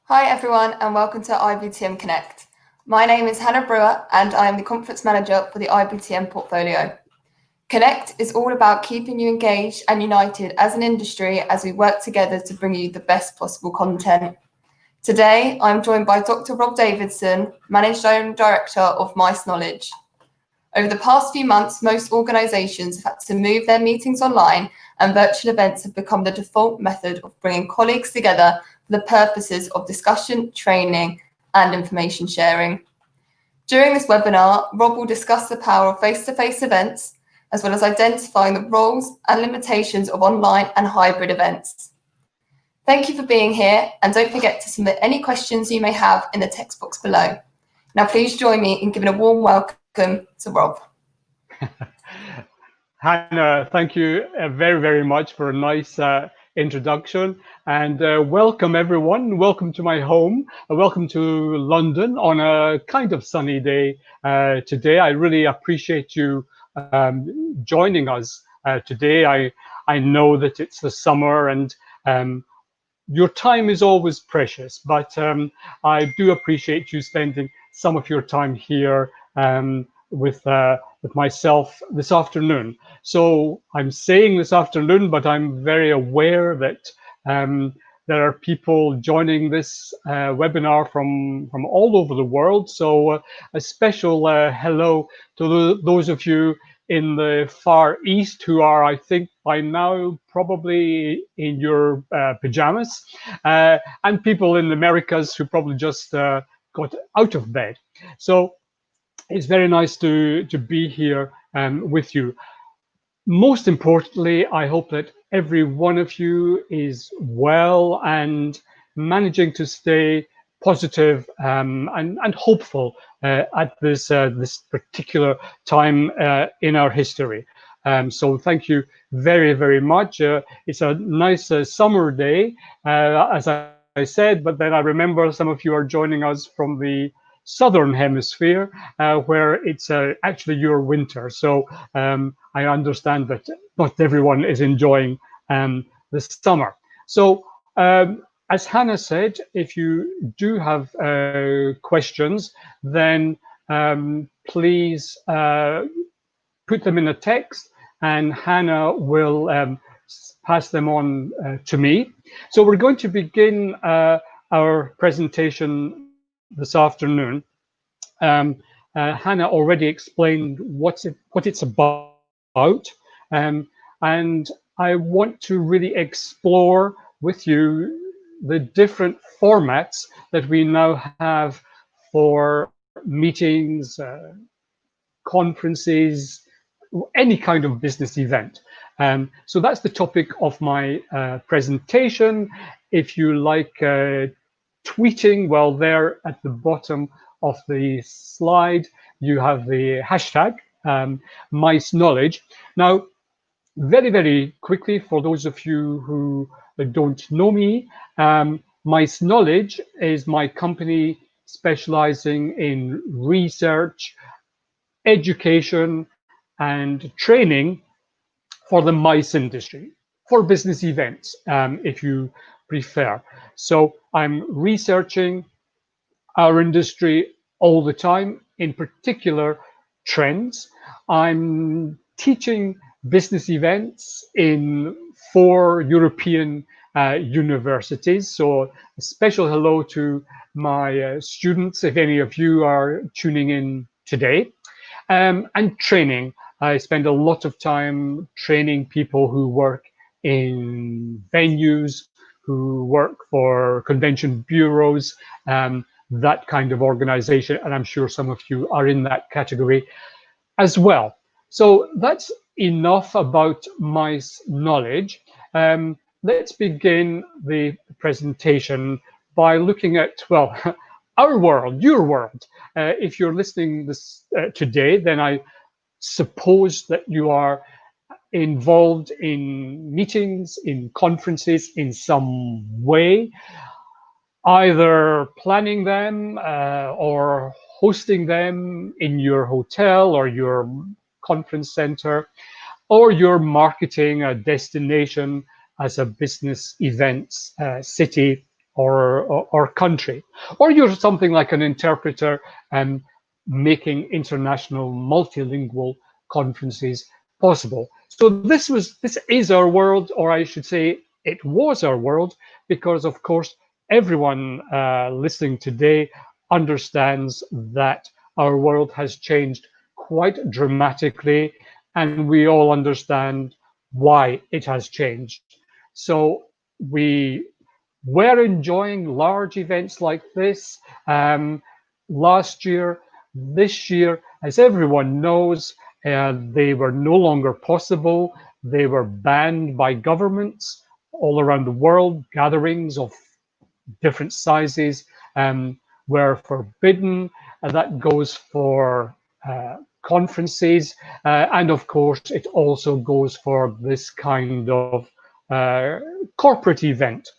Hi everyone and welcome to IBTM Connect. My name is Hannah Brewer and I am the Conference Manager for the IBTM portfolio. Connect is all about keeping you engaged and united as an industry as we work together to bring you the best possible content. Today, I'm joined by Dr. Rob Davidson, Managing Director of Mice Knowledge. Over the past few months, most organisations have had to move their meetings online and virtual events have become the default method of bringing colleagues together for the purposes of discussion, training and information sharing. During this webinar, Rob will discuss the power of face-to-face events, as well as identifying the roles and limitations of online and hybrid events. Thank you for being here and don't forget to submit any questions you may have in the text box below. Now please join me in giving a warm welcome to Rob. Hannah, thank you very, very much for a nice introduction, and welcome everyone. Welcome to my home. Welcome to London on a kind of sunny day today. I really appreciate you joining us today. I know that it's the summer and your time is always precious, but I do appreciate you spending some of your time here with myself this afternoon. So I'm saying this afternoon, but I'm very aware that there are people joining this webinar from all over the world. So a special hello to those of you in the Far East who are, I think, by now probably in your pajamas, and people in the Americas who probably just got out of bed. So it's very nice to be here with you. Most importantly, I hope that every one of you is well and managing to stay positive and hopeful at this particular time in our history. So thank you very, very much. It's a nice summer day, as I said, but then I remember some of you are joining us from the southern hemisphere where it's actually your winter. So I understand that not everyone is enjoying the summer. So as Hannah said, if you do have questions, then please put them in a text and Hannah will pass them on to me. So we're going to begin our presentation this afternoon. Hannah already explained what it's about, and I want to really explore with you the different formats that we now have for meetings, conferences, any kind of business event. So that's the topic of my presentation. If you like tweeting, well, there at the bottom of the slide, you have the hashtag Mice Knowledge. Now, very, very quickly, for those of you who don't know me, Mice Knowledge is my company specializing in research, education, and training for the mice industry, for business events, if you prefer. So I'm researching our industry all the time, in particular trends. I'm teaching business events in 4 European universities. So a special hello to my students, if any of you are tuning in today. And training. I spend a lot of time training people who work in venues, who work for convention bureaus, that kind of organization. And I'm sure some of you are in that category as well. So that's enough about Mice Knowledge. Let's begin the presentation by looking at, well, our world, your world. If you're listening this today, then I suppose that you are involved in meetings, in conferences in some way, either planning them or hosting them in your hotel or your conference center, or you're marketing a destination as a business events city or country, or you're something like an interpreter and making international multilingual conferences possible. So this is our world, or I should say it was our world, because of course everyone listening today understands that our world has changed quite dramatically, and we all understand why it has changed. So we were enjoying large events like this last year. This year, as everyone knows, they were no longer possible. They were banned by governments all around the world. Gatherings of different sizes were forbidden. That goes for conferences, and of course, it also goes for this kind of corporate event,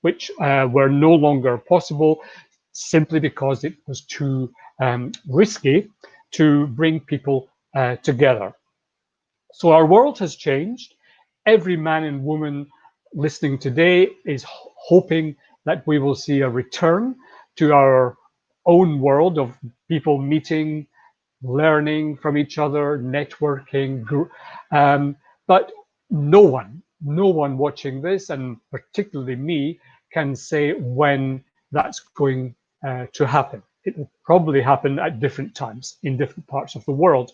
which were no longer possible simply because it was too risky to bring people together. So our world has changed. Every man and woman listening today is hoping that we will see a return to our own world of people meeting, learning from each other, networking. But no one watching this, and particularly me, can say when that's going to happen. It will probably happen at different times in different parts of the world.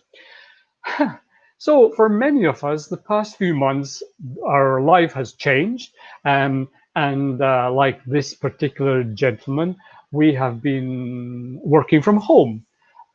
So for many of us, the past few months, our life has changed. And like this particular gentleman, we have been working from home.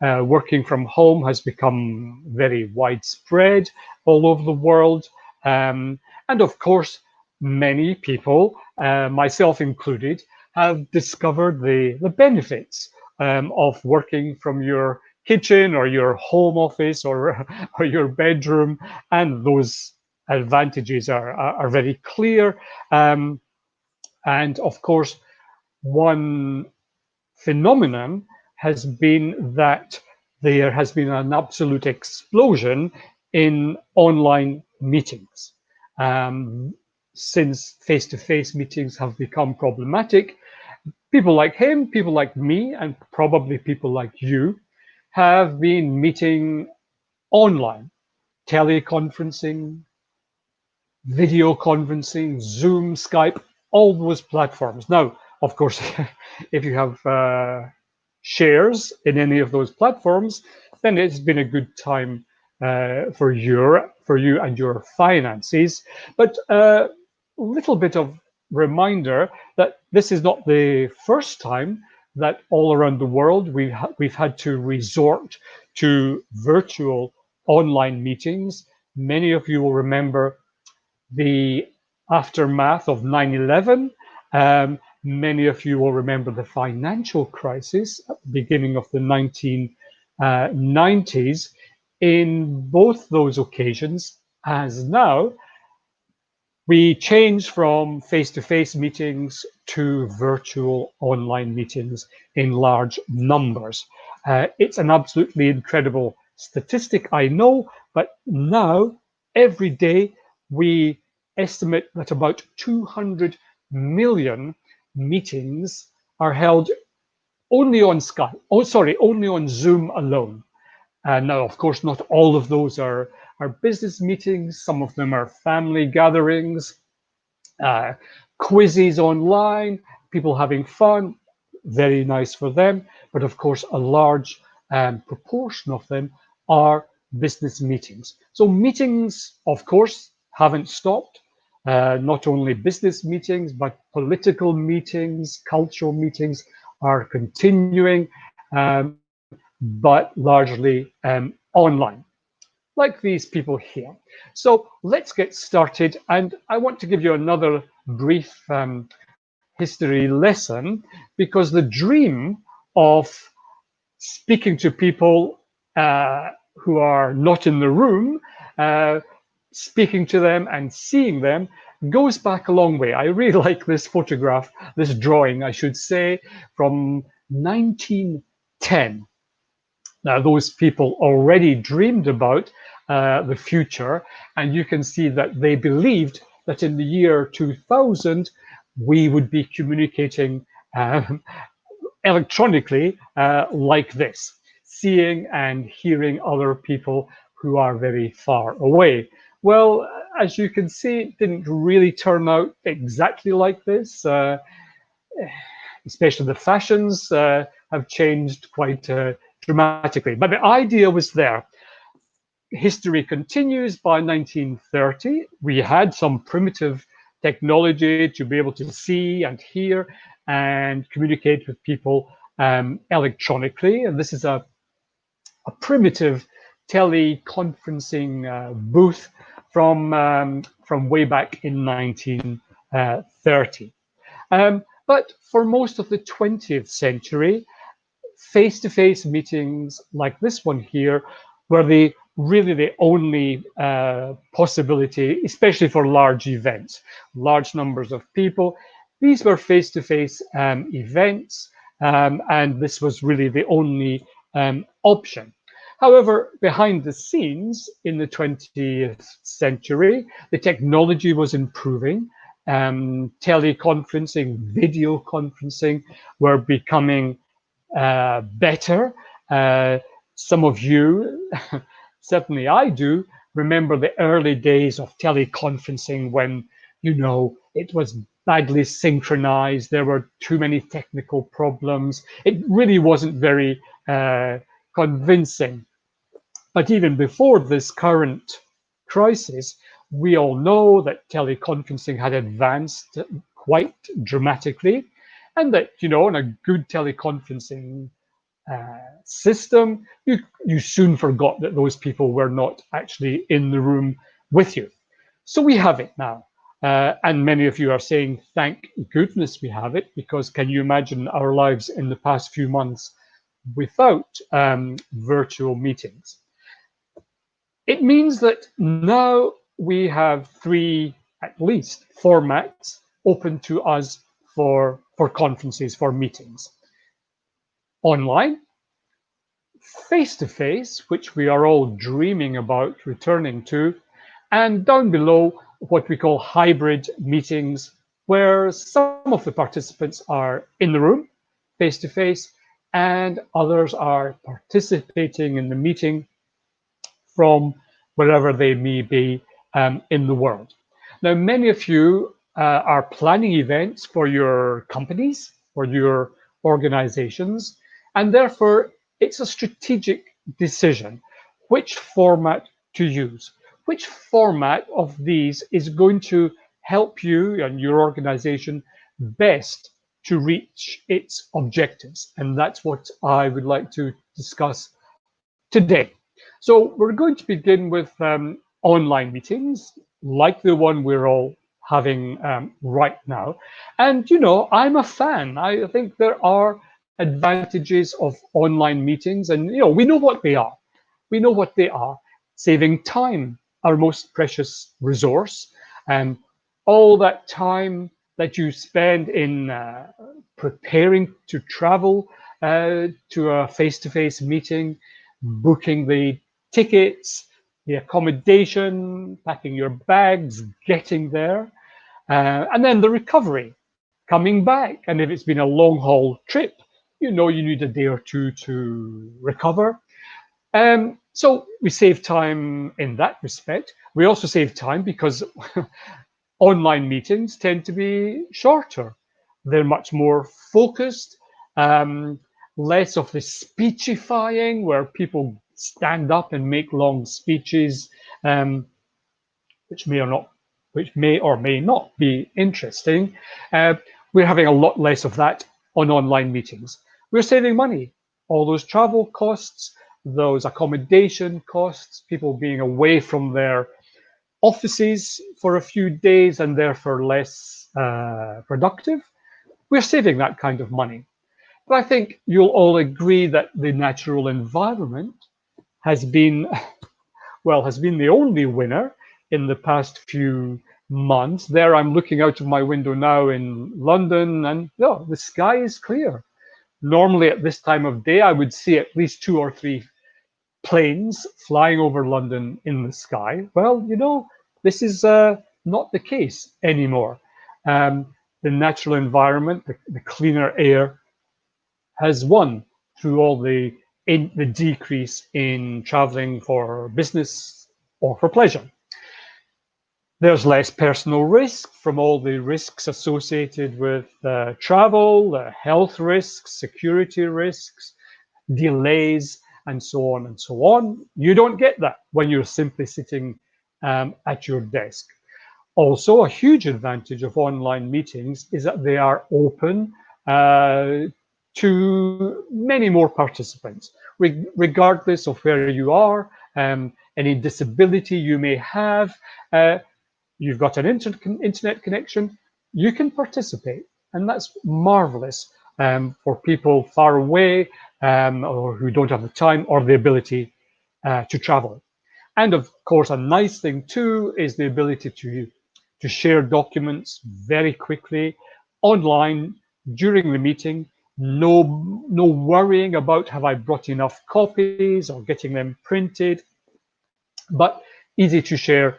Working from home has become very widespread all over the world. And of course, many people, myself included, have discovered the benefits of working from your kitchen or your home office or your bedroom, and those advantages are very clear. And of course, one phenomenon has been that there has been an absolute explosion in online meetings. Since face-to-face meetings have become problematic, people like him, people like me, and probably people like you have been meeting online, teleconferencing, video conferencing, Zoom, Skype, all those platforms. Now, of course, if you have shares in any of those platforms, then it's been a good time for you and your finances. But a little bit of reminder that this is not the first time that all around the world we've had to resort to virtual online meetings. Many of you will remember the aftermath of 9/11. Many of you will remember the financial crisis at the beginning of the 1990s. In both those occasions, as now, we changed from face-to-face meetings to virtual online meetings in large numbers. It's an absolutely incredible statistic, I know, but now every day we estimate that about 200 million meetings are held only on Skype. Oh, sorry, only on Zoom alone. Now, of course, not all of those are business meetings. Some of them are family gatherings, quizzes online, people having fun, very nice for them. But of course, a large proportion of them are business meetings. So meetings, of course, haven't stopped. Not only business meetings, but political meetings, cultural meetings are continuing, but largely online, like these people here. So let's get started. And I want to give you another brief history lesson, because the dream of speaking to people who are not in the room, speaking to them and seeing them, goes back a long way. I really like this photograph, this drawing, I should say, from 1910. Now, those people already dreamed about the future, and you can see that they believed that in the year 2000, we would be communicating electronically like this, seeing and hearing other people who are very far away. Well, as you can see, it didn't really turn out exactly like this. Especially the fashions have changed quite dramatically. But the idea was there. History continues. By 1930, we had some primitive technology to be able to see and hear and communicate with people electronically. And this is a primitive teleconferencing booth from way back in 1930. But for most of the 20th century, face-to-face meetings like this one here were really the only possibility, especially for large events, large numbers of people. These were face-to-face events, and this was really the only option. However, behind the scenes in the 20th century, the technology was improving. Teleconferencing, video conferencing were becoming better. Some of you, certainly I do, remember the early days of teleconferencing when, it was badly synchronized. There were too many technical problems. It really wasn't very convincing. But even before this current crisis, we all know that teleconferencing had advanced quite dramatically, and that, on a good teleconferencing system, you soon forgot that those people were not actually in the room with you. So we have it now. And many of you are saying, thank goodness we have it, because can you imagine our lives in the past few months without virtual meetings? It means that now we have three, at least, formats open to us for conferences, for meetings. Online, face-to-face, which we are all dreaming about returning to, and down below, what we call hybrid meetings, where some of the participants are in the room, face-to-face, and others are participating in the meeting from wherever they may be in the world. Now, many of you are planning events for your companies, for your organizations, and therefore it's a strategic decision which format to use. Which format of these is going to help you and your organization best to reach its objectives? And that's what I would like to discuss today. So we're going to begin with online meetings, like the one we're all having right now. And, I'm a fan. I think there are advantages of online meetings, and, we know what they are. We know what they are. Saving time, our most precious resource, and all that time that you spend in preparing to travel to a face-to-face meeting, booking the tickets, the accommodation, packing your bags, getting there, and then the recovery, coming back. And if it's been a long haul trip, you need a day or two to recover. So we save time in that respect. We also save time because online meetings tend to be shorter. They're much more focused, less of the speechifying where people stand up and make long speeches, which may or may not be interesting. We're having a lot less of that on online meetings. We're saving money. All those travel costs, those accommodation costs, people being away from their offices for a few days and therefore less productive. We're saving that kind of money. But I think you'll all agree that the natural environment has been the only winner in the past few months. There, I'm looking out of my window now in London, and the sky is clear. Normally at this time of day, I would see at least 2 or 3 planes flying over London in the sky. Well, this is not the case anymore. the natural environment, the cleaner air, has won through all the decrease in traveling for business or for pleasure. There's less personal risk from all the risks associated with travel, health risks, security risks, delays, and so on and so on. You don't get that when you're simply sitting at your desk. Also, a huge advantage of online meetings is that they are open to many more participants, regardless of where you are, any disability you may have. You've got an internet connection, you can participate, and that's marvelous for people far away or who don't have the time or the ability to travel. And of course, a nice thing too is the ability to share documents very quickly online during the meeting. No worrying about have I brought enough copies or getting them printed, but easy to share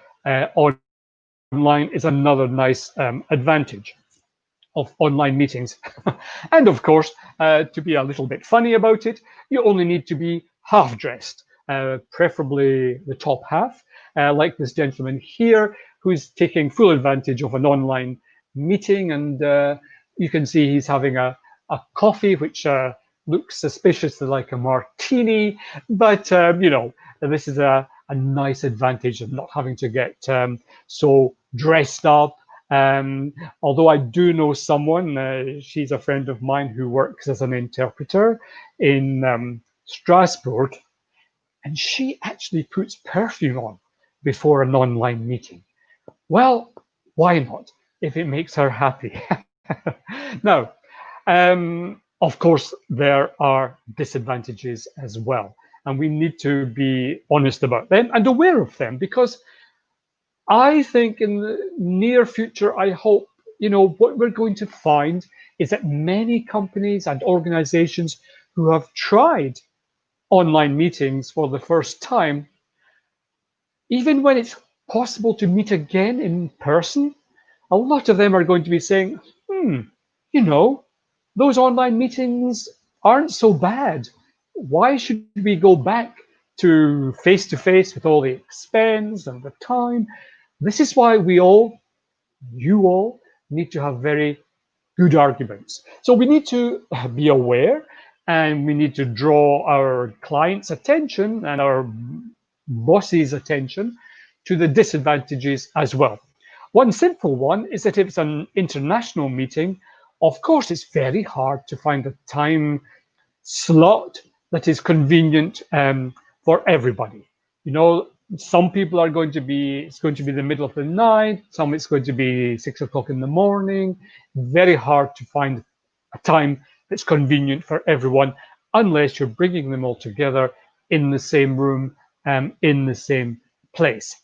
online is another nice advantage of online meetings. And of course, to be a little bit funny about it, you only need to be half dressed, preferably the top half, like this gentleman here, who's taking full advantage of an online meeting. And you can see he's having a coffee, which looks suspiciously like a martini. But, you know, this is a nice advantage of not having to get so dressed up. Although I do know someone, she's a friend of mine who works as an interpreter in Strasbourg, and she actually puts perfume on before an online meeting. Well, why not, if it makes her happy? Now, of course, there are disadvantages as well, and we need to be honest about them and aware of them, because I think in the near future, I hope, you know, what we're going to find is that many companies and organizations who have tried online meetings for the first time, even when it's possible to meet again in person, a lot of them are going to be saying, you know, those online meetings aren't so bad. Why should we go back to face with all the expense and the time? This is why you all, need to have very good arguments. So we need to be aware, and we need to draw our clients' attention and our bosses' attention to the disadvantages as well. One simple one is that if it's an international meeting, of course, it's very hard to find a time slot that is convenient for everybody. You know, some people are going to be, it's going to be the middle of the night, some it's going to be 6 o'clock in the morning. Very hard to find a time that's convenient for everyone, unless you're bringing them all together in the same room, in the same place.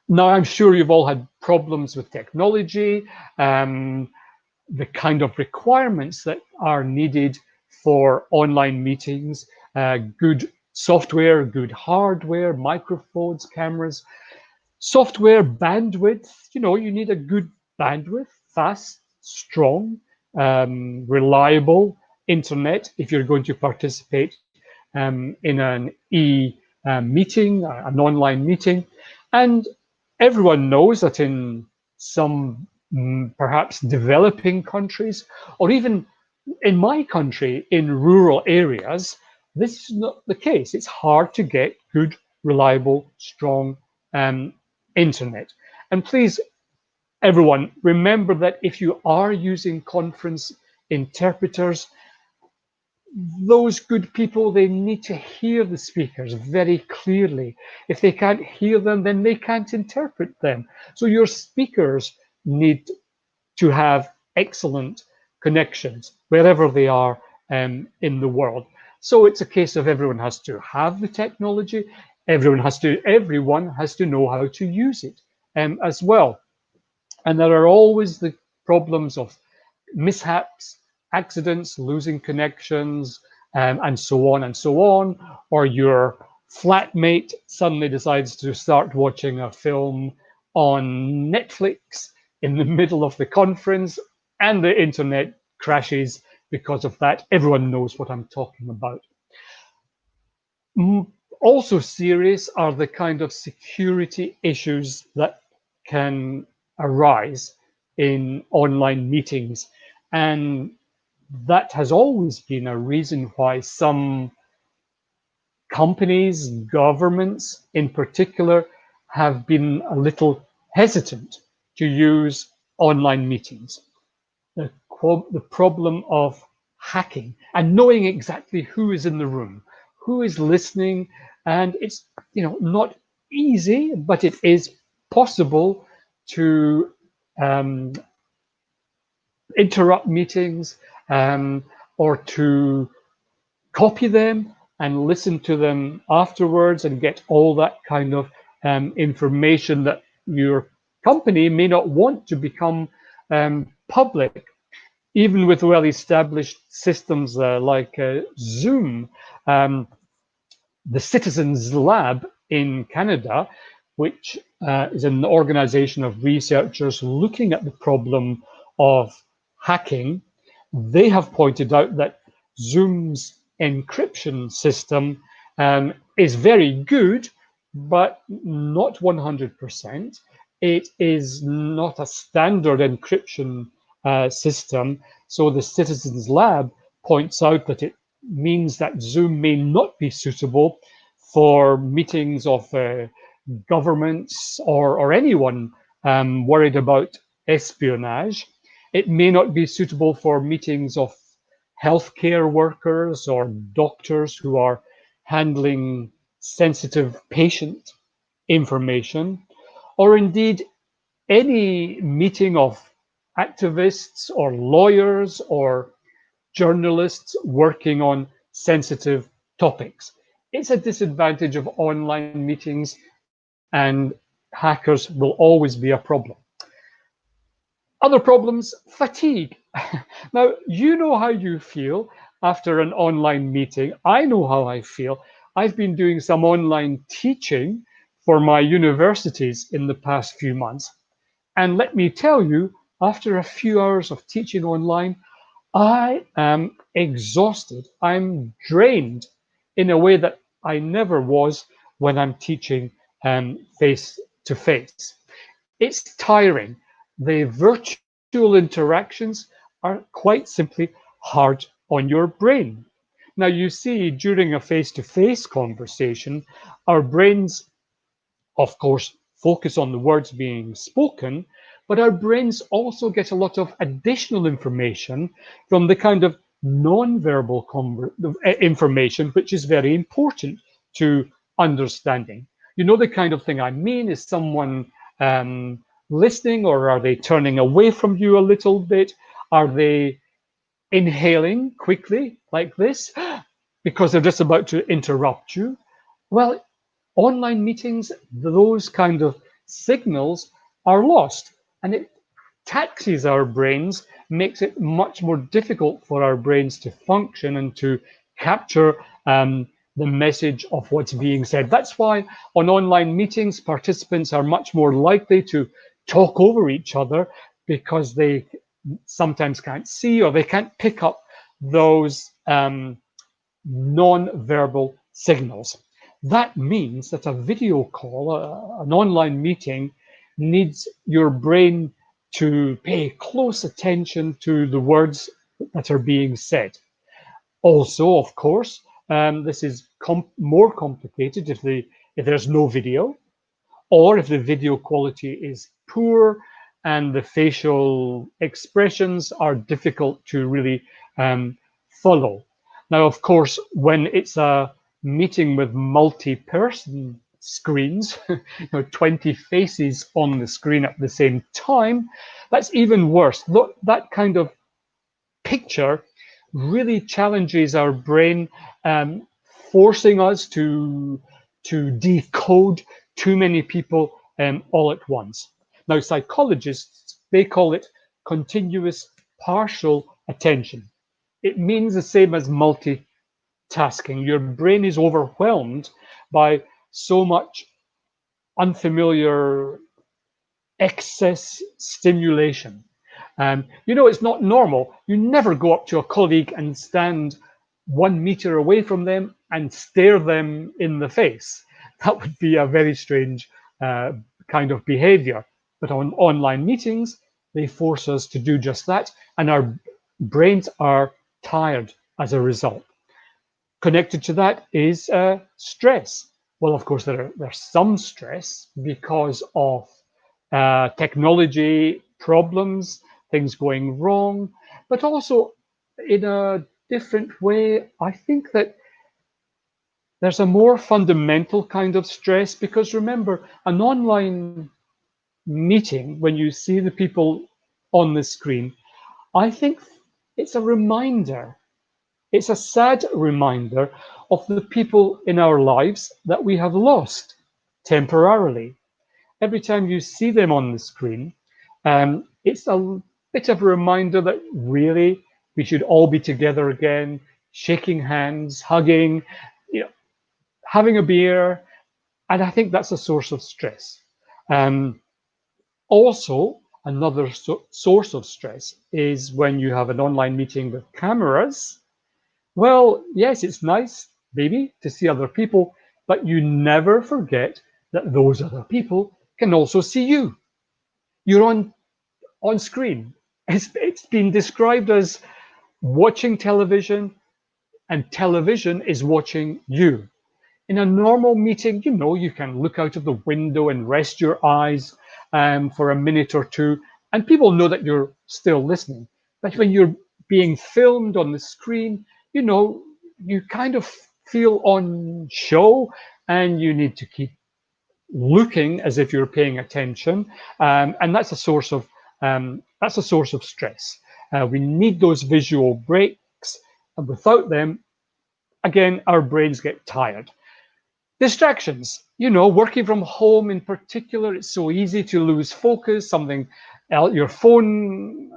Now, I'm sure you've all had problems with technology, the kind of requirements that are needed for online meetings, good software, good hardware, microphones, cameras, software, bandwidth. You know, you need a good bandwidth, fast, strong, reliable internet if you're going to participate in an meeting, an online meeting. And everyone knows that in some perhaps developing countries, or even in my country, in rural areas, this is not the case. It's hard to get good, reliable, strong internet. And please, everyone, remember that if you are using conference interpreters, those good people, they need to hear the speakers very clearly. If they can't hear them, then they can't interpret them. So your speakers need to have excellent connections wherever they are in the world. So it's a case of everyone has to have the technology, everyone has to know how to use it as well. And there are always the problems of mishaps, accidents, losing connections, and so on and so on. Or your flatmate suddenly decides to start watching a film on Netflix, in the middle of the conference and the internet crashes because of that. Everyone knows what I'm talking about. Also serious are the kind of security issues that can arise in online meetings. And that has always been a reason why some companies, governments in particular, have been a little hesitant to use online meetings. The problem of hacking and knowing exactly who is in the room, who is listening, and it's not easy, but it is possible to um, interrupt meetings or to copy them and listen to them afterwards and get all that kind of information that your company may not want to become public. Even with well-established systems like Zoom, the Citizens Lab in Canada, which is an organization of researchers looking at the problem of hacking, they have pointed out that Zoom's encryption system is very good, but not 100%. It is not a standard encryption system. So the Citizens Lab points out that it means that Zoom may not be suitable for meetings of governments or anyone worried about espionage. It may not be suitable for meetings of healthcare workers or doctors who are handling sensitive patient information, or indeed any meeting of activists or lawyers or journalists working on sensitive topics. It's a disadvantage of online meetings, and hackers will always be a problem. Other problems, fatigue. Now, you know how you feel after an online meeting. I know how I feel. I've been doing some online teaching for my universities in the past few months. And let me tell you, after a few hours of teaching online, I am exhausted. I'm drained in a way that I never was when I'm teaching face to face. It's tiring. The virtual interactions are quite simply hard on your brain. Now, you see, during a face to face conversation, our brains, of course, focus on the words being spoken, but our brains also get a lot of additional information from the kind of non-verbal information, which is very important to understanding. You know, the kind of thing I mean, is someone listening, or are they turning away from you a little bit? Are they inhaling quickly like this because they're just about to interrupt you? Well, online meetings, those kind of signals are lost, and it taxes our brains, makes it much more difficult for our brains to function and to capture the message of what's being said. That's why on online meetings, participants are much more likely to talk over each other, because they sometimes can't see or they can't pick up those non-verbal signals. That means that a video call, an online meeting, needs your brain to pay close attention to the words that are being said. Also, of course, this is more complicated if there's no video, or if the video quality is poor and the facial expressions are difficult to really follow. Now, of course, when it's a meeting with multi-person screens, 20 faces on the screen at the same time, that's even worse. Look, that kind of picture really challenges our brain, forcing us to decode too many people all at once. Now, psychologists, they call it continuous partial attention. It means the same as multitasking. Your brain is overwhelmed by so much unfamiliar excess stimulation. It's not normal. You never go up to a colleague and stand 1 meter away from them and stare them in the face. That would be a very strange kind of behavior. But on online meetings, they force us to do just that, and our brains are tired as a result. Connected to that is stress. Well, of course, there's some stress because of technology problems, things going wrong, but also in a different way. I think that there's a more fundamental kind of stress because remember, an online meeting, when you see the people on the screen, I think it's a reminder. It's a sad reminder of the people in our lives that we have lost temporarily. Every time you see them on the screen, it's a bit of a reminder that really we should all be together again, shaking hands, hugging, having a beer, and I think that's a source of stress. Also, another source of stress is when you have an online meeting with cameras. Well, yes, it's nice, maybe, to see other people, but you never forget that those other people can also see you. You're on screen. It's been described as watching television, and television is watching you. In a normal meeting, you can look out of the window and rest your eyes for a minute or two, and people know that you're still listening. But when you're being filmed on the screen, you kind of feel on show, and you need to keep looking as if you're paying attention, and that's a source of stress. We need those visual breaks, and without them, again, our brains get tired. Distractions, working from home in particular, it's so easy to lose focus. Something else, your phone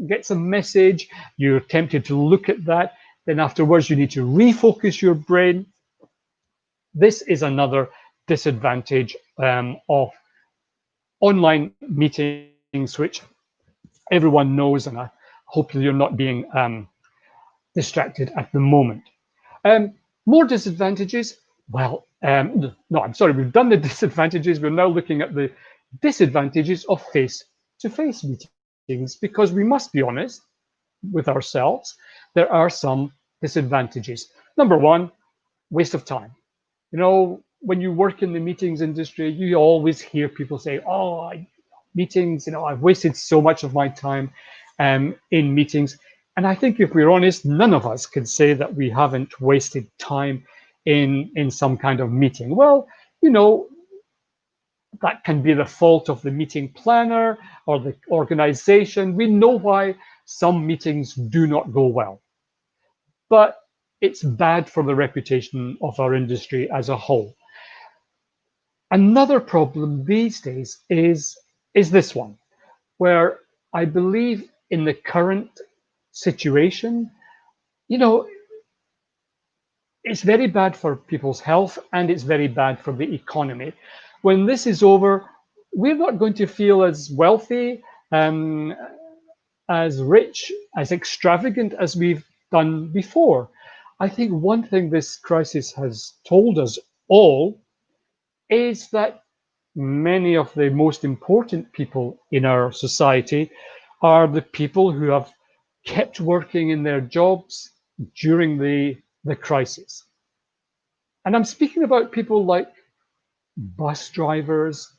gets a message, you're tempted to look at that, then afterwards you need to refocus your brain. This is another disadvantage of online meetings, which everyone knows, and I hope you're not being distracted at the moment. More disadvantages. Well, no, I'm sorry, we've done the disadvantages. We're now looking at the disadvantages of face-to-face meetings, because we must be honest with ourselves. There are some disadvantages. Number one, waste of time. When you work in the meetings industry, you always hear people say, oh, meetings, I've wasted so much of my time in meetings. And I think if we're honest, none of us can say that we haven't wasted time in some kind of meeting. Well, that can be the fault of the meeting planner or the organization. We know why some meetings do not go well, but it's bad for the reputation of our industry as a whole. Another problem these days is this one, where I believe in the current situation, it's very bad for people's health, and it's very bad for the economy. When this is over, we're not going to feel as wealthy, as rich, as extravagant as we've done before. I think one thing this crisis has told us all is that many of the most important people in our society are the people who have kept working in their jobs during the crisis. And I'm speaking about people like bus drivers,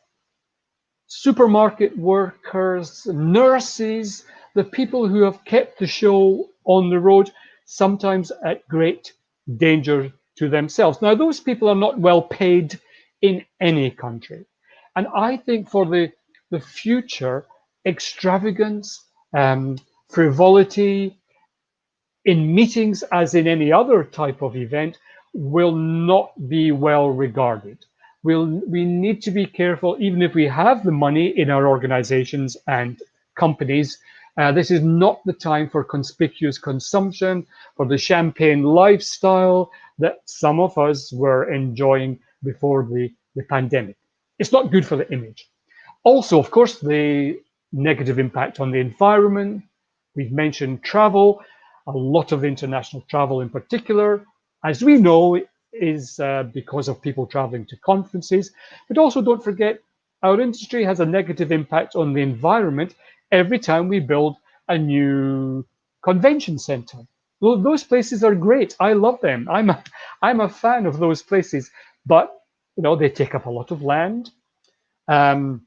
supermarket workers, nurses, the people who have kept the show on the road, sometimes at great danger to themselves. Now, those people are not well paid in any country. And I think for the future, extravagance, frivolity in meetings, as in any other type of event, will not be well regarded. We need to be careful, even if we have the money in our organizations and companies. This is not the time for conspicuous consumption, for the champagne lifestyle that some of us were enjoying before the pandemic. It's not good for the image. Also, of course, the negative impact on the environment. We've mentioned travel, a lot of international travel in particular, as we know, is because of people traveling to conferences. But also, don't forget, our industry has a negative impact on the environment every time we build a new convention center. Well, those places are great. I love them. I'm a fan of those places, but they take up a lot of land. Um,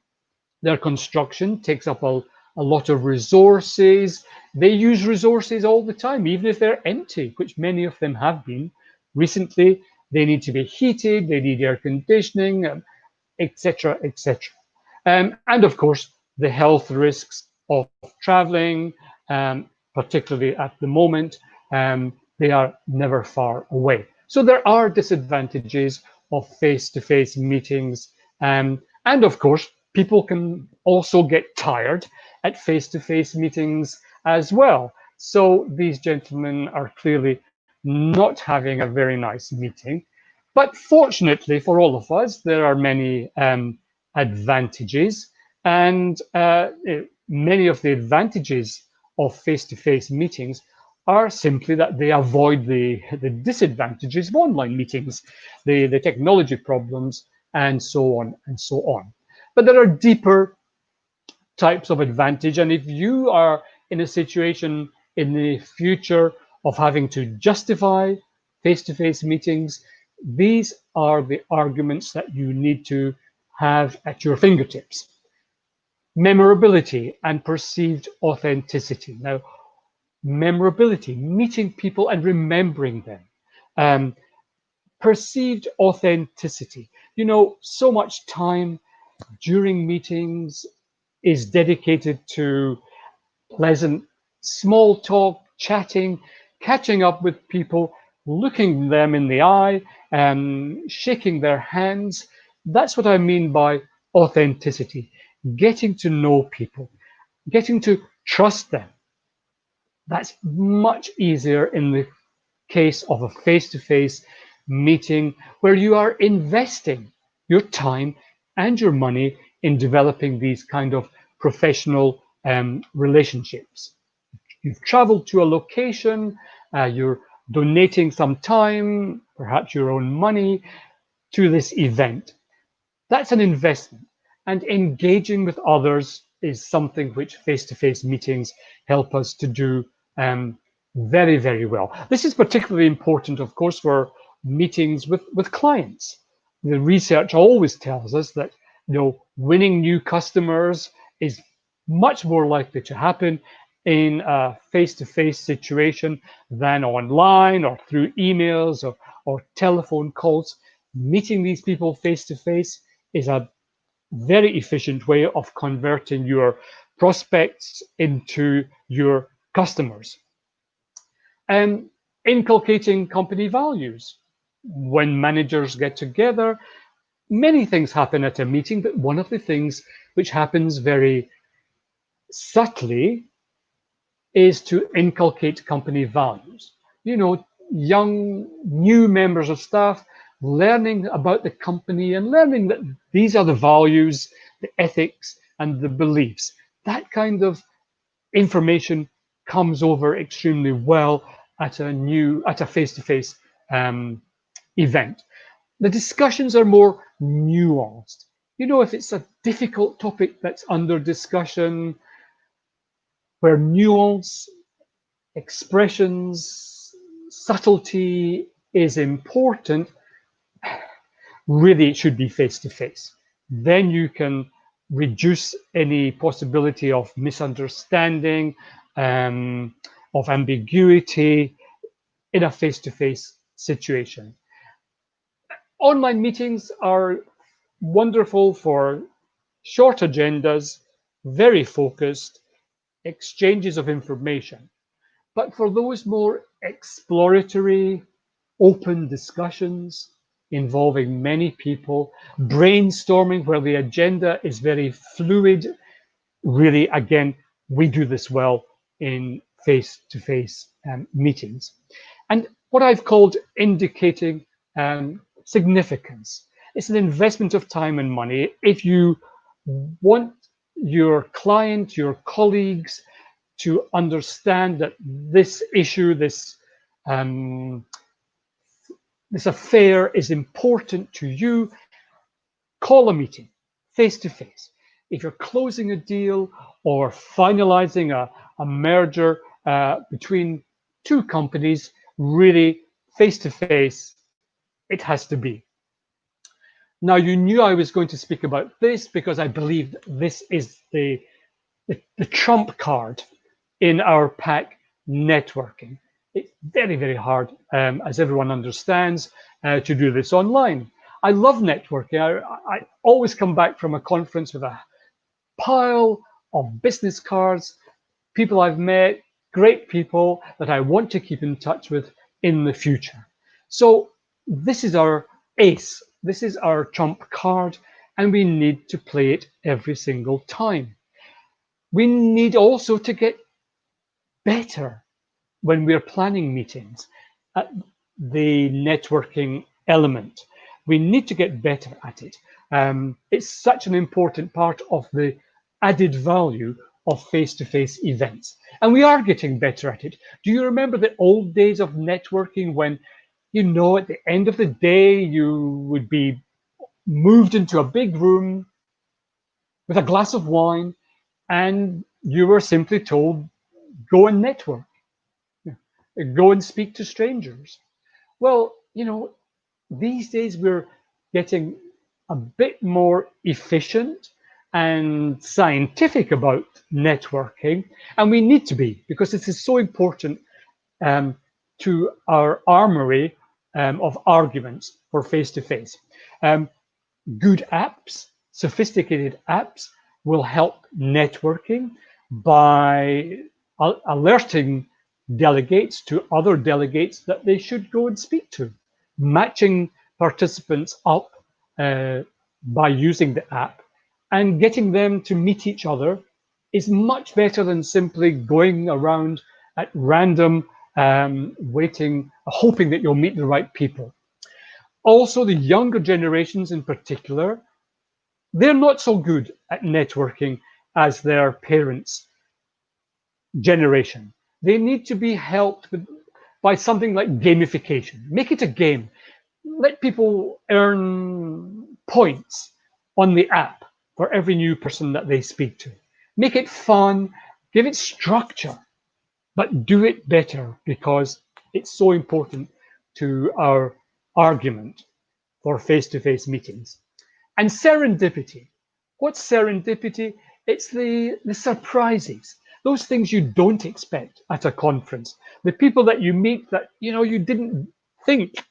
their construction takes up a lot of resources. They use resources all the time, even if they're empty, which many of them have been. Recently, they need to be heated, they need air conditioning, etc., etc. And of course, the health risks of traveling, particularly at the moment, they are never far away. So there are disadvantages of face-to-face meetings. And of course, people can also get tired at face-to-face meetings as well. So these gentlemen are clearly not having a very nice meeting. But fortunately for all of us, there are many advantages. And many of the advantages of face-to-face meetings are simply that they avoid the disadvantages of online meetings, the technology problems, and so on and so on. But there are deeper types of advantage. And if you are in a situation in the future of having to justify face-to-face meetings, these are the arguments that you need to have at your fingertips. Memorability and perceived authenticity. Now, memorability, meeting people and remembering them. Um, Perceived authenticity. So much time during meetings is dedicated to pleasant small talk, chatting, catching up with people, looking them in the eye, shaking their hands. That's what I mean by authenticity. Getting to know people, getting to trust them. That's much easier in the case of a face-to-face meeting where you are investing your time and your money in developing these kind of professional relationships. You've traveled to a location, you're donating some time, perhaps your own money, to this event. That's an investment. And engaging with others is something which face-to-face meetings help us to do very, very well. This is particularly important, of course, for meetings with clients. The research always tells us that winning new customers is much more likely to happen in a face-to-face situation than online or through emails or telephone calls. Meeting these people face-to-face is a very efficient way of converting your prospects into your customers. And inculcating company values. When managers get together, many things happen at a meeting, but one of the things which happens very subtly is to inculcate company values. Young, new members of staff learning about the company and learning that these are the values, the ethics, and the beliefs. That kind of information comes over extremely well at a face-to-face event. The discussions are more nuanced. If it's a difficult topic that's under discussion, where nuance, expressions, subtlety is important, really it should be face to face. Then you can reduce any possibility of misunderstanding, of ambiguity in a face to face situation. Online meetings are wonderful for short agendas, very focused, exchanges of information. But for those more exploratory, open discussions involving many people, brainstorming where the agenda is very fluid, really, again, we do this well in face-to-face meetings. And what I've called indicating significance. It's an investment of time and money. If you want your client, your colleagues to understand that this issue, um, this affair is important to you, call a meeting face to face. If you're closing a deal or finalizing a merger between two companies, really face to face, it has to be. Now, you knew I was going to speak about this because I believe this is the trump card in our pack, networking. It's very, very hard, as everyone understands, to do this online. I love networking. I always come back from a conference with a pile of business cards, people I've met, great people that I want to keep in touch with in the future. So this is our ace. This is our trump card, and we need to play it every single time. We need also to get better when we're planning meetings at the networking element. We need to get better at it. It's such an important part of the added value of face-to-face events. And we are getting better at it. Do you remember the old days of networking when, at the end of the day, you would be moved into a big room with a glass of wine and you were simply told, go and network, go and speak to strangers. Well, these days we're getting a bit more efficient and scientific about networking, and we need to be, because this is so important to our armory of arguments for face-to-face. Good apps, sophisticated apps, will help networking by alerting delegates to other delegates that they should go and speak to, matching participants up by using the app, and getting them to meet each other is much better than simply going around at random, waiting, hoping that you'll meet the right people. Also, the younger generations in particular, they're not so good at networking as their parents' generation. They need to be helped by something like gamification. Make it a game. Let people earn points on the app for every new person that they speak to. Make it fun, give it structure, but do it better because it's so important to our argument for face-to-face meetings. And serendipity. What's serendipity? It's the surprises, those things you don't expect at a conference, the people that you meet that you didn't think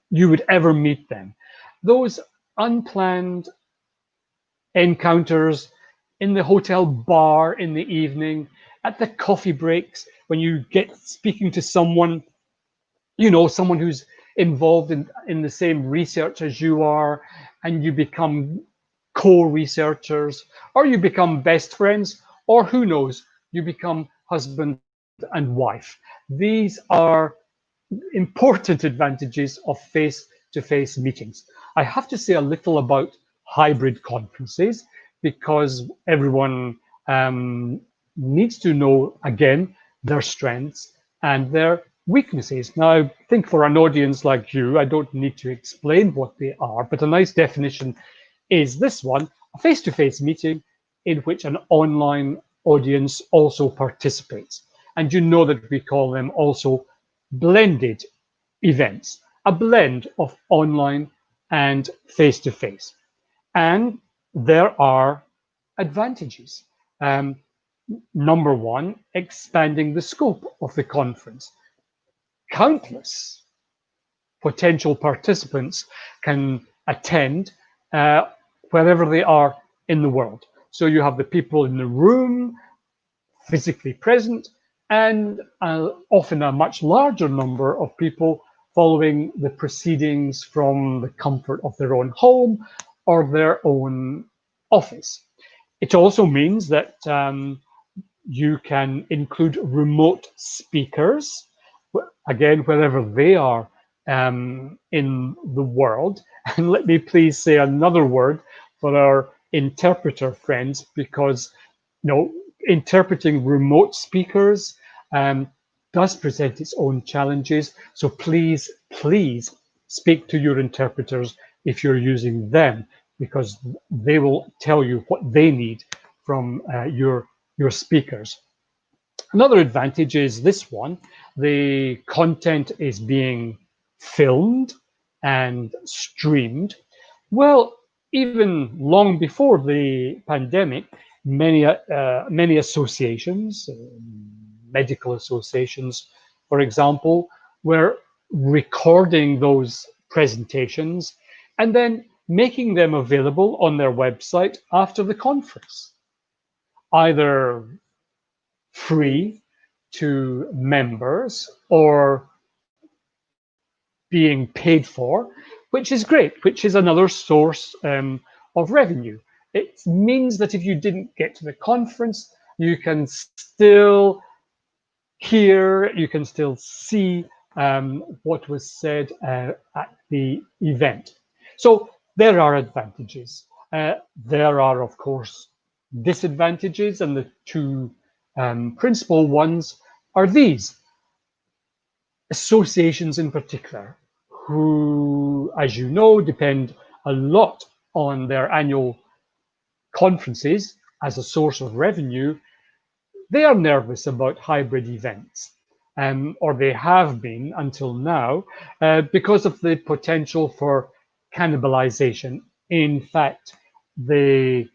you would ever meet them. Those unplanned encounters in the hotel bar in the evening, at the coffee breaks, when you get speaking to someone, someone who's involved in the same research as you are, and you become co-researchers, or you become best friends, or who knows, you become husband and wife. These are important advantages of face-to-face meetings. I have to say a little about hybrid conferences because everyone needs to know, again, their strengths and their weaknesses. Now, I think for an audience like you, I don't need to explain what they are, but a nice definition is this one: a face-to-face meeting in which an online audience also participates. And you know that we call them also blended events, a blend of online and face-to-face. And there are advantages. Number one, expanding the scope of the conference. Countless potential participants can attend wherever they are in the world. So you have the people in the room physically present, and often a much larger number of people following the proceedings from the comfort of their own home or their own office. It also means that you can include remote speakers, again, wherever they are in the world. And let me please say another word for our interpreter friends, because interpreting remote speakers does present its own challenges. So please, please speak to your interpreters if you're using them, because they will tell you what they need from your speakers. Another advantage is this one: the content is being filmed and streamed. Well, even long before the pandemic, many associations, medical associations, for example, were recording those presentations and then making them available on their website after the conference, either free to members or being paid for, which is great, which is another source of revenue. It means that if you didn't get to the conference, you can still hear, you can still see what was said at the event. So there are advantages. There are, of course, disadvantages, and the two principal ones are these. Associations in particular, who, as you know, depend a lot on their annual conferences as a source of revenue, they are nervous about hybrid events, or they have been until now, because of the potential for cannibalization. In fact, the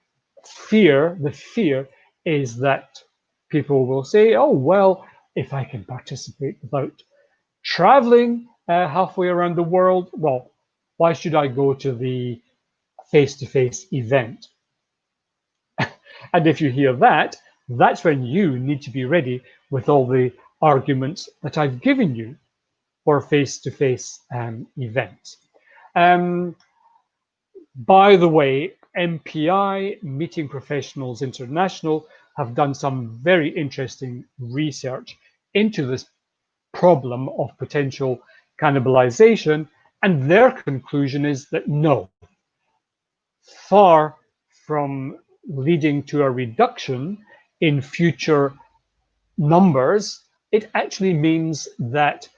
fear is that people will say, oh, well, if I can participate without traveling halfway around the world, well, why should I go to the face-to-face event? And if you hear that, that's when you need to be ready with all the arguments that I've given you for face-to-face events. By the way, MPI, Meeting Professionals International, have done some very interesting research into this problem of potential cannibalization, and their conclusion is that no, far from leading to a reduction in future numbers, it actually means that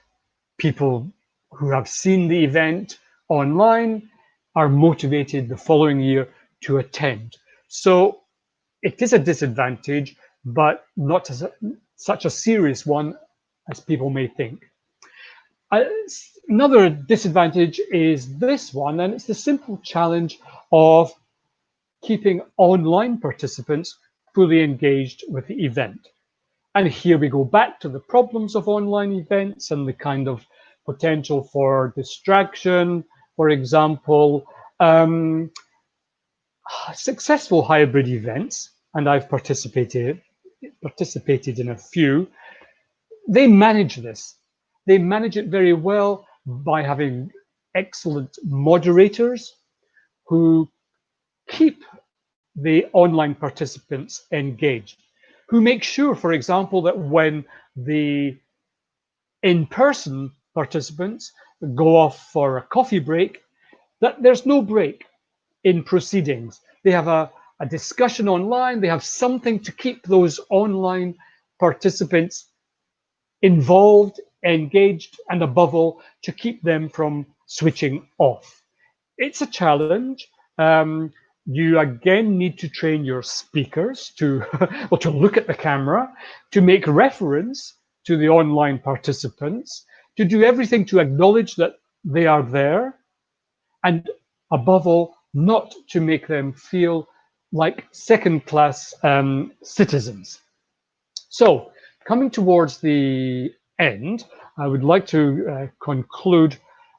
people who have seen the event online are motivated the following year to attend. So it is a disadvantage, but not such a serious one as people may think. Another disadvantage is this one, and it's the simple challenge of keeping online participants fully engaged with the event. And here we go back to the problems of online events and the kind of potential for distraction. For example, successful hybrid events, and I've participated in a few, they manage this. They manage it very well by having excellent moderators who keep the online participants engaged, who make sure, for example, that when the in-person participants go off for a coffee break, that there's no break in proceedings. They have a discussion online, they have something to keep those online participants involved, engaged, and above all, to keep them from switching off. It's a challenge. You again need to train your speakers to, well, to look at the camera, to make reference to the online participants, to do everything to acknowledge that they are there, and above all, not to make them feel like second-class citizens. So, coming towards the end, I would like to conclude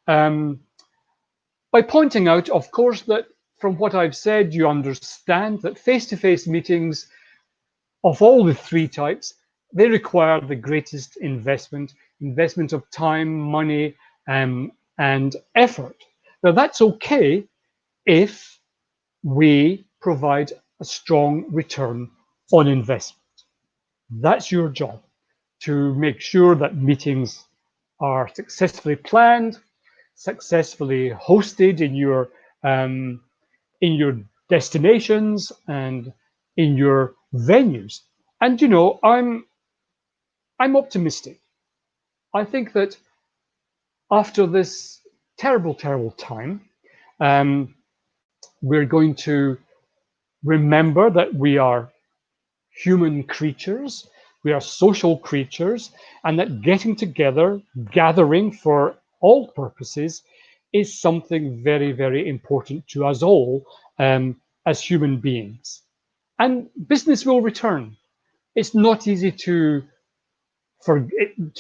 by pointing out, of course, that from what I've said, you understand that face-to-face meetings of all the three types, they require the greatest investment of time, money, and effort. Now, that's okay if we provide a strong return on investment. That's your job, to make sure that meetings are successfully planned, successfully hosted in your destinations and in your venues. And you know, I'm optimistic. I think that after this terrible, terrible time, um, we're going to remember that we are human creatures, we are social creatures, and that getting together, gathering for all purposes, is something very, very important to us all as human beings. And business will return. It's not easy to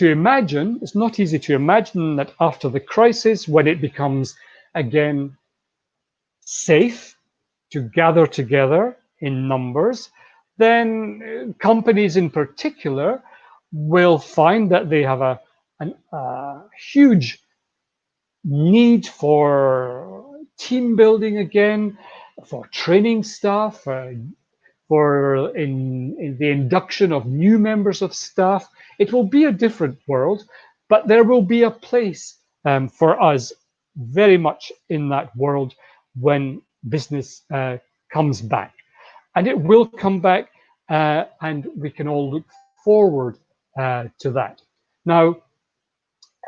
imagine. It's not easy to imagine that after the crisis, when it becomes again safe to gather together in numbers, then companies in particular will find that they have a huge need for team building again, for training staff, for in the induction of new members of staff. It will be a different world, but there will be a place for us very much in that world when business comes back. And it will come back, and we can all look forward to that. Now,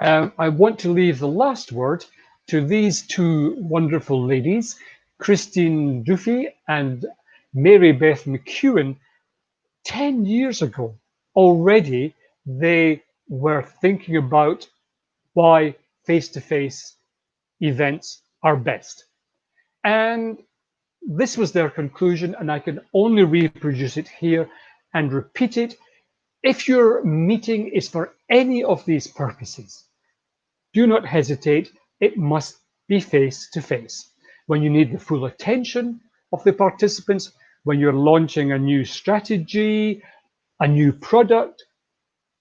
I want to leave the last word to these two wonderful ladies, Christine Duffy and Mary Beth McEwen. 10 years ago already, they were thinking about why face-to-face events are best. And this was their conclusion, and I can only reproduce it here and repeat it. If your meeting is for any of these purposes, do not hesitate. It must be face-to-face. When you need the full attention of the participants, when you're launching a new strategy, a new product,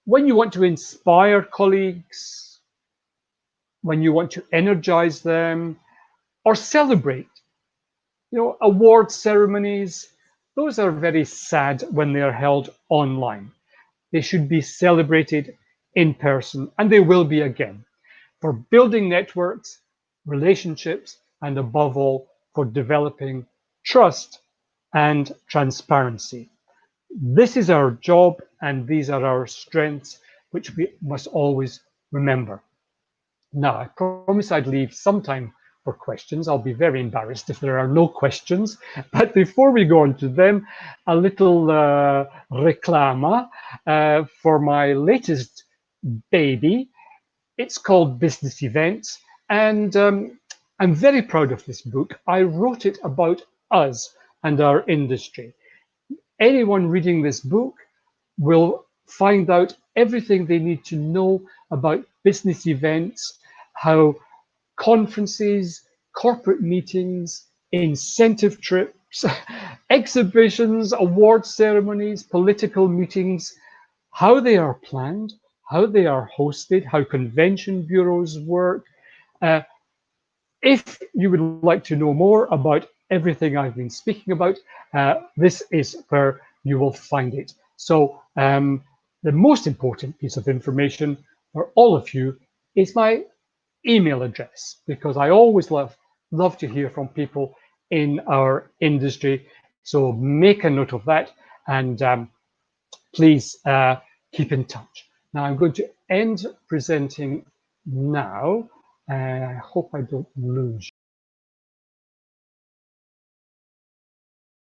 when you want to inspire colleagues, when you want to energize them, or celebrate. You know, award ceremonies, those are very sad when they are held online. They should be celebrated in person, and they will be again, for building networks, relationships, and above all, for developing trust and transparency. This is our job, and these are our strengths, which we must always remember. Now, I promised I'd leave some time for questions. I'll be very embarrassed if there are no questions. But before we go on to them, a little reclama for my latest baby. It's called Business Events, and I'm very proud of this book. I wrote it about us and our industry. Anyone reading this book will find out everything they need to know about business events, how conferences, corporate meetings, incentive trips, exhibitions, award ceremonies, political meetings, how they are planned, how they are hosted, how convention bureaus work. If you would like to know more about everything I've been speaking about, this is where you will find it. So the most important piece of information for all of you is my email address, because I always love to hear from people in our industry. So make a note of that, and please keep in touch. Now I'm going to end presenting now. I hope I don't lose